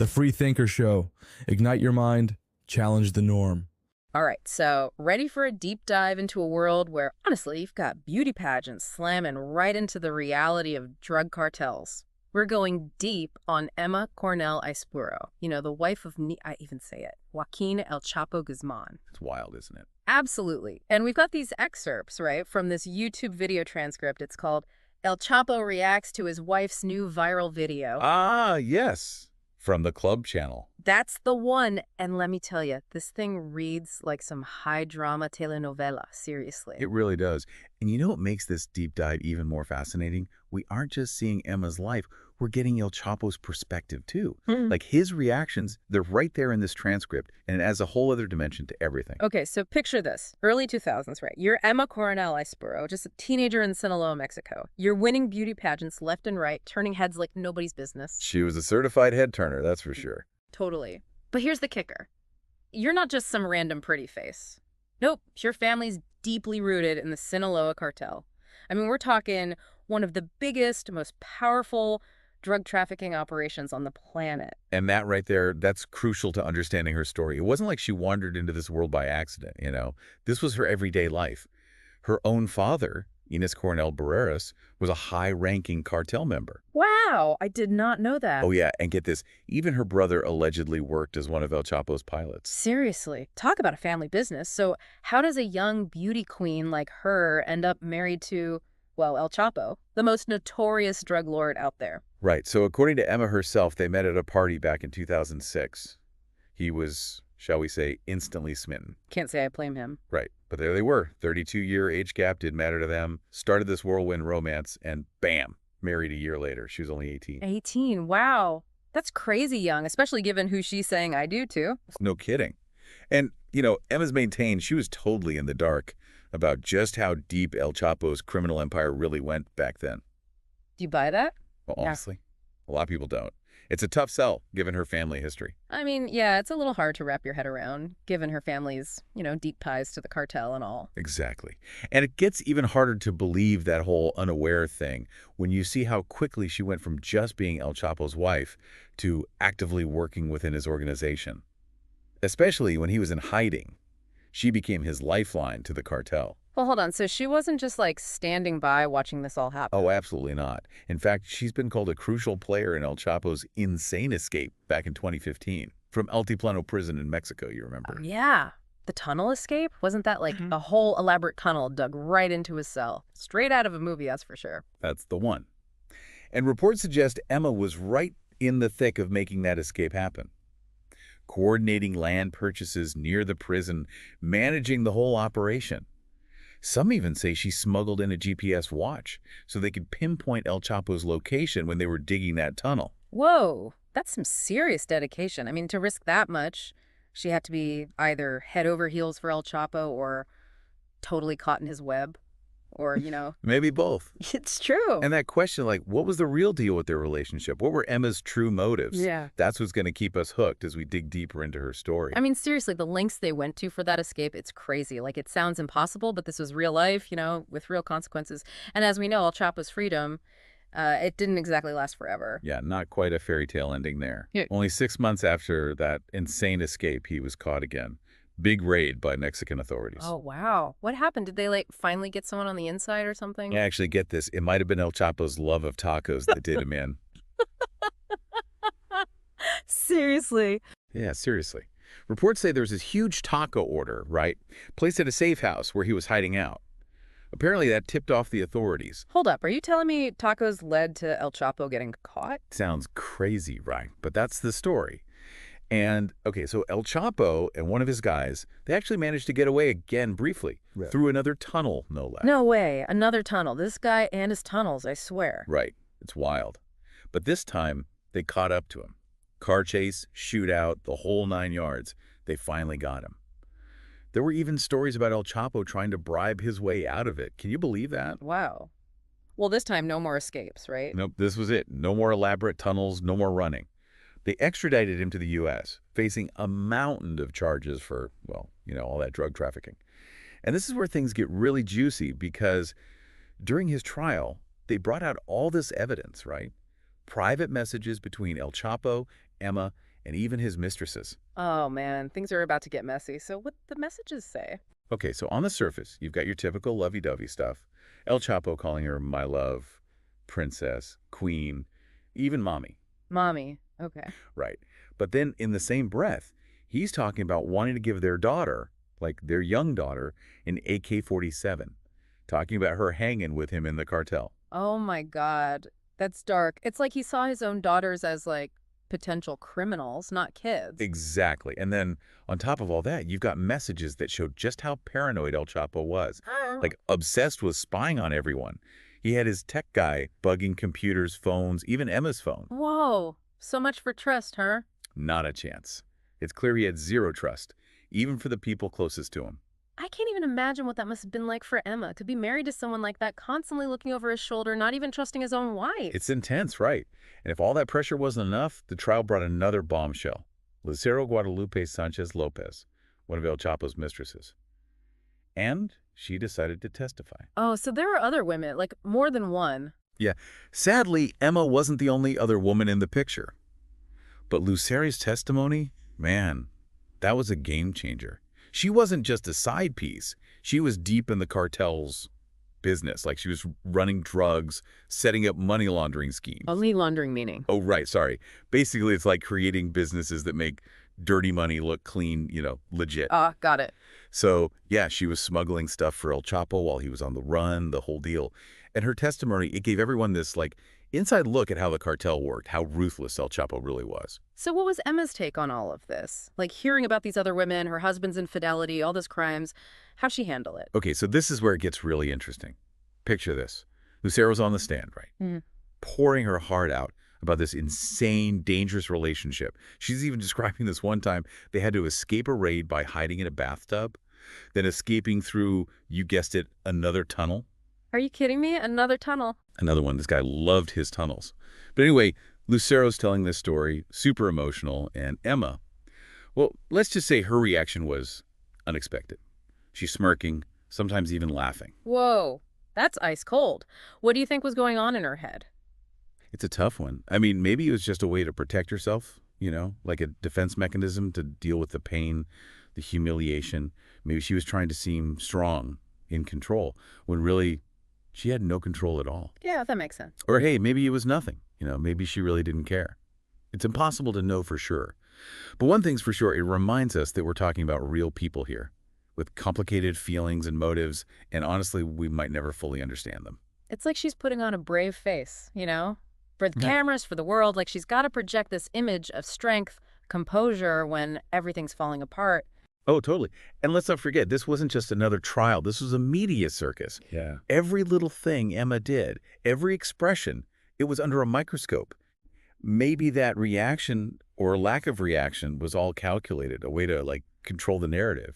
The Free Thinker Show. Ignite your mind, challenge the norm. All right, so ready for a deep dive into a world where, honestly, you've got beauty pageants slamming right into the reality of drug cartels. We're going deep on Emma Coronel Aispuro, the wife of, I even say it, Joaquin El Chapo Guzman. It's wild, isn't it? Absolutely. And we've got these excerpts, right, from this YouTube video transcript. It's called El Chapo Reacts to His Wife's New Viral Video. Ah, yes. From the Club channel. That's the one. And let me tell you, this thing reads like some high-drama telenovela, seriously. It really does. And you know what makes this deep dive even more fascinating? We aren't just seeing Emma's life. We're getting El Chapo's perspective, too. Like his reactions, they're right there in this transcript, and it adds a whole other dimension to everything. Okay, so picture this. Early 2000s, right? You're Emma Coronel Aispuro, just a teenager in Sinaloa, Mexico. You're winning beauty pageants left and right, turning heads like nobody's business. She was a certified head turner, that's for sure. Totally. But here's the kicker. You're not just some random pretty face. Nope, your family's deeply rooted in the Sinaloa Cartel. I mean, we're talking one of the biggest, most powerful drug trafficking operations on the planet. And that right there, that's crucial to understanding her story. It wasn't like she wandered into this world by accident, This was her everyday life. Her own father, Emma Coronel Barreras, was a high-ranking cartel member. Wow, I did not know that. Oh, yeah, and get this, even her brother allegedly worked as one of El Chapo's pilots. Seriously, talk about a family business. So how does a young beauty queen like her end up married to, well, El Chapo, the most notorious drug lord out there? Right, so according to Emma herself, they met at a party back in 2006. He was, shall we say, instantly smitten. Can't say I blame him. Right, but there they were. 32-year age gap didn't matter to them. Started this whirlwind romance, and bam, married a year later. She was only 18. 18, wow. That's crazy young, especially given who she's saying I do to. No kidding. And, Emma's maintained she was totally in the dark about just how deep El Chapo's criminal empire really went back then. Do you buy that? Well, honestly, a lot of people don't. It's a tough sell, given her family history. I mean, yeah, it's a little hard to wrap your head around, given her family's, deep ties to the cartel and all. Exactly. And it gets even harder to believe that whole unaware thing when you see how quickly she went from just being El Chapo's wife to actively working within his organization. Especially when he was in hiding. She became his lifeline to the cartel. Well, hold on. So she wasn't just standing by watching this all happen? Oh, absolutely not. In fact, she's been called a crucial player in El Chapo's insane escape back in 2015 from Altiplano prison in Mexico, you remember? Yeah. The tunnel escape? Wasn't that a whole elaborate tunnel dug right into his cell? Straight out of a movie, that's for sure. That's the one. And reports suggest Emma was right in the thick of making that escape happen. Coordinating land purchases near the prison, managing the whole operation. Some even say she smuggled in a GPS watch so they could pinpoint El Chapo's location when they were digging that tunnel. Whoa, that's some serious dedication. I mean, to risk that much, she had to be either head over heels for El Chapo or totally caught in his web. Or, Maybe both. It's true. And that question, what was the real deal with their relationship? What were Emma's true motives? Yeah. That's what's going to keep us hooked as we dig deeper into her story. I mean, seriously, the lengths they went to for that escape, it's crazy. It sounds impossible, but this was real life, with real consequences. And as we know, El Chapo's freedom, it didn't exactly last forever. Yeah, not quite a fairy tale ending there. Yeah. Only 6 months after that insane escape, he was caught again. Big raid by Mexican authorities. Oh, wow. What happened? Did they, finally get someone on the inside or something? Yeah, actually, get this. It might have been El Chapo's love of tacos that did him in. Seriously? Yeah, seriously. Reports say there was this huge taco order, right? Placed at a safe house where he was hiding out. Apparently, that tipped off the authorities. Hold up. Are you telling me tacos led to El Chapo getting caught? Sounds crazy, right? But that's the story. And, okay, so El Chapo and one of his guys, they actually managed to get away again briefly, through another tunnel, no less. No way. Another tunnel. This guy and his tunnels, I swear. Right. It's wild. But this time, they caught up to him. Car chase, shootout, the whole 9 yards. They finally got him. There were even stories about El Chapo trying to bribe his way out of it. Can you believe that? Wow. Well, this time, no more escapes, right? Nope, this was it. No more elaborate tunnels, no more running. They extradited him to the U.S., facing a mountain of charges for, all that drug trafficking. And this is where things get really juicy because during his trial, they brought out all this evidence, right? Private messages between El Chapo, Emma, and even his mistresses. Oh, man, things are about to get messy. So what the messages say? Okay, so on the surface, you've got your typical lovey-dovey stuff. El Chapo calling her my love, princess, queen, even mommy. Mommy. Okay. Right. But then in the same breath, he's talking about wanting to give their daughter, like their young daughter, an AK-47, talking about her hanging with him in the cartel. Oh, my God. That's dark. It's like he saw his own daughters as, like, potential criminals, not kids. Exactly. And then on top of all that, you've got messages that show just how paranoid El Chapo was. Like obsessed with spying on everyone. He had his tech guy bugging computers, phones, even Emma's phone. Whoa. So much for trust, huh? Not a chance. It's clear he had zero trust, even for the people closest to him. I can't even imagine what that must have been like for Emma, to be married to someone like that, constantly looking over his shoulder, not even trusting his own wife. It's intense, right? And if all that pressure wasn't enough, the trial brought another bombshell. Lucero Guadalupe Sanchez Lopez, one of El Chapo's mistresses. And she decided to testify. Oh, so there are other women, like more than one. Yeah, sadly, Emma wasn't the only other woman in the picture. But Lucero's testimony, man, that was a game changer. She wasn't just a side piece. She was deep in the cartel's business. Like she was running drugs, setting up money laundering schemes. Money laundering meaning? Oh, right, sorry. Basically, it's like creating businesses that make dirty money look clean, legit. Ah, got it. So, yeah, she was smuggling stuff for El Chapo while he was on the run, the whole deal. And her testimony, it gave everyone this, inside look at how the cartel worked, how ruthless El Chapo really was. So what was Emma's take on all of this? Like hearing about these other women, her husband's infidelity, all those crimes, how'd she handle it? Okay, so this is where it gets really interesting. Picture this. Lucero's on the stand, right? Pouring her heart out about this insane, dangerous relationship. She's even describing this one time they had to escape a raid by hiding in a bathtub, then escaping through, you guessed it, another tunnel. Are you kidding me? Another tunnel. Another one. This guy loved his tunnels. But anyway, Lucero's telling this story, super emotional, and Emma, well, let's just say her reaction was unexpected. She's smirking, sometimes even laughing. Whoa, that's ice cold. What do you think was going on in her head? It's a tough one. I mean, maybe it was just a way to protect herself, like a defense mechanism to deal with the pain, the humiliation. Maybe she was trying to seem strong, in control, when really she had no control at all. Yeah, that makes sense. Or hey, maybe it was nothing. Maybe she really didn't care. It's impossible to know for sure. But one thing's for sure, it reminds us that we're talking about real people here, with complicated feelings and motives, and honestly, we might never fully understand them. It's like she's putting on a brave face, for the cameras, for the world. Like she's got to project this image of strength, composure when everything's falling apart. Oh, totally. And let's not forget, this wasn't just another trial. This was a media circus. Yeah. Every little thing Emma did, every expression, it was under a microscope. Maybe that reaction or lack of reaction was all calculated, a way to, control the narrative,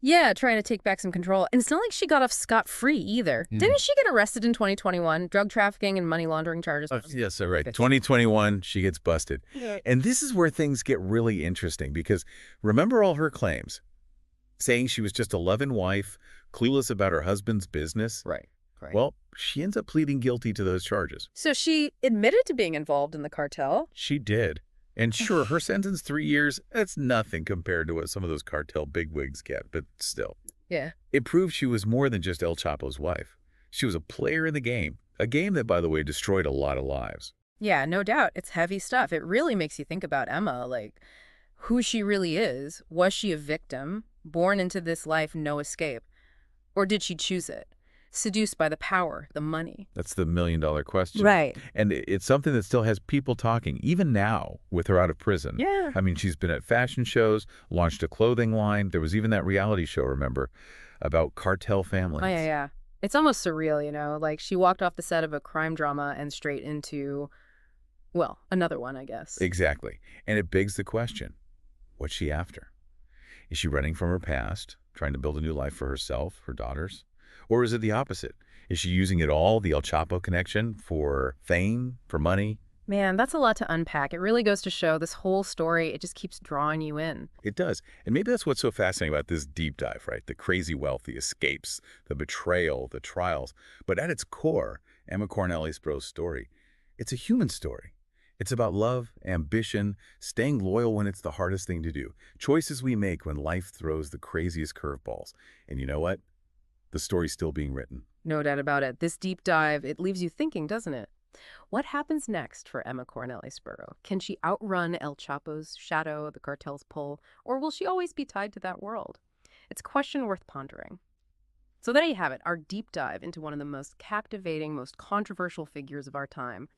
Yeah, trying to take back some control. And it's not like she got off scot-free either. Didn't she get arrested in 2021? Drug trafficking and money laundering charges. Yes, right. 2021, she gets busted. Yeah. And this is where things get really interesting because remember all her claims, saying she was just a loving wife, clueless about her husband's business? Right. Well, she ends up pleading guilty to those charges. So she admitted to being involved in the cartel. She did. And sure, her sentence 3 years, that's nothing compared to what some of those cartel bigwigs get, but still. Yeah. It proved she was more than just El Chapo's wife. She was a player in the game, a game that, by the way, destroyed a lot of lives. Yeah, no doubt. It's heavy stuff. It really makes you think about Emma, who she really is. Was she a victim, born into this life, no escape? Or did she choose it? Seduced by the power, the money. That's the million-dollar question. Right. And it's something that still has people talking, even now, with her out of prison. Yeah. I mean, she's been at fashion shows, launched a clothing line. There was even that reality show, remember, about cartel families. Oh, yeah. It's almost surreal, Like she walked off the set of a crime drama and straight into, well, another one, I guess. Exactly. And it begs the question, what's she after? Is she running from her past, trying to build a new life for herself, her daughters? Or is it the opposite? Is she using it all, the El Chapo connection, for fame, for money? Man, that's a lot to unpack. It really goes to show this whole story, it just keeps drawing you in. It does. And maybe that's what's so fascinating about this deep dive, right? The crazy wealth, the escapes, the betrayal, the trials. But at its core, Emma Coronel Ispro's story, it's a human story. It's about love, ambition, staying loyal when it's the hardest thing to do. Choices we make when life throws the craziest curveballs. And you know what? The story's still being written. No doubt about it. This deep dive, it leaves you thinking, doesn't it? What happens next for Emma Coronel Spurro? Can she outrun El Chapo's shadow, the cartel's pull, or will she always be tied to that world? It's a question worth pondering. So there you have it, our deep dive into one of the most captivating, most controversial figures of our time.